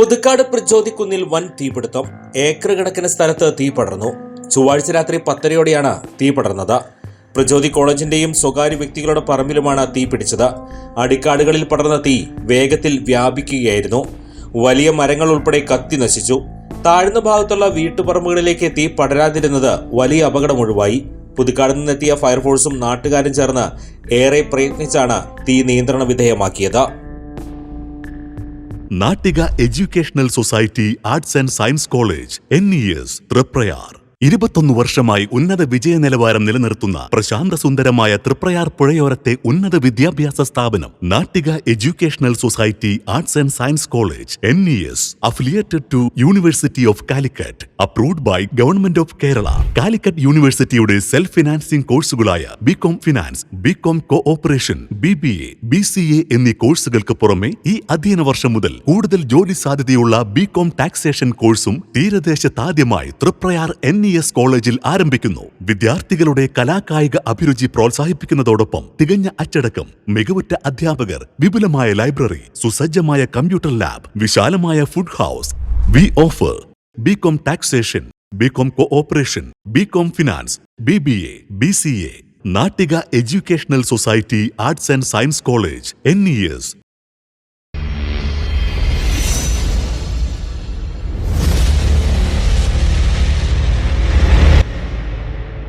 പുതുക്കാട് പ്രചോദിക്കുന്നിൽ വൻ തീപിടുത്തം. ഏക്കർ കണക്കിന് സ്ഥലത്ത് തീ പടർന്നു. ചൊവ്വാഴ്ച രാത്രി 10:30-യോടെയാണ് തീ പടർന്നത്. പ്രചോദി കോളേജിന്റെയും സ്വകാര്യ വ്യക്തികളുടെ പറമ്പിലുമാണ് തീ പിടിച്ചത്. അടിക്കാടുകളിൽ പടർന്ന തീ വേഗത്തിൽ വ്യാപിക്കുകയായിരുന്നു. വലിയ മരങ്ങൾ ഉൾപ്പെടെ കത്തി നശിച്ചു. താഴ്ന്ന ഭാഗത്തുള്ള വീട്ടുപറമ്പുകളിലേക്ക് തീ പടരാതിരുന്നത് വലിയ അപകടം ഒഴിവായി. പുതുക്കാട് നിന്നെത്തിയ ഫയർഫോഴ്സും നാട്ടുകാരും ചേർന്ന് ഏറെ പ്രയത്നിച്ചാണ് തീ നിയന്ത്രണ വിധേയമാക്കിയത്. Nattika educational society arts and science college NES Triprayar 21 വർഷമായി ഉന്നത വിജയ നിലവാരം നിലനിർത്തുന്ന പ്രശാന്ത സുന്ദരമായ തൃപ്രയാർ പുഴയോരത്തെ ഉന്നത വിദ്യാഭ്യാസ സ്ഥാപനം Nattika educational society arts and science college NES affiliated to university of Calicut, approved by government of Kerala. Calicut യൂണിവേഴ്സിറ്റിയുടെ സെൽഫ് ഫിനാൻസിംഗ് കോഴ്സുകളായ BCom finance, BCom cooperation, BBA, BCA എന്നീ കോഴ്സുകൾക്ക് പുറമെ ഈ അധ്യയന വർഷം മുതൽ കൂടുതൽ ജോലി സാധ്യതയുള്ള BCom ടാക്സേഷൻ കോഴ്സും തീരദേശത്താദ്യമായി തൃപ്രയാർ NES കോളേജിൽ ആരംഭിക്കുന്നു. വിദ്യാർത്ഥികളുടെ കലാകായിക അഭിരുചി പ്രോത്സാഹിപ്പിക്കുന്നതോടൊപ്പം തികഞ്ഞ അച്ചടക്കം, മികവുറ്റ അധ്യാപകർ, വിപുലമായ ലൈബ്രറി, സുസജ്ജമായ കമ്പ്യൂട്ടർ ലാബ്, വിശാലമായ food house. V offer BCom taxation, BCom cooperation, BCom finance, BBA, BCA. Nattika educational society arts and science college NES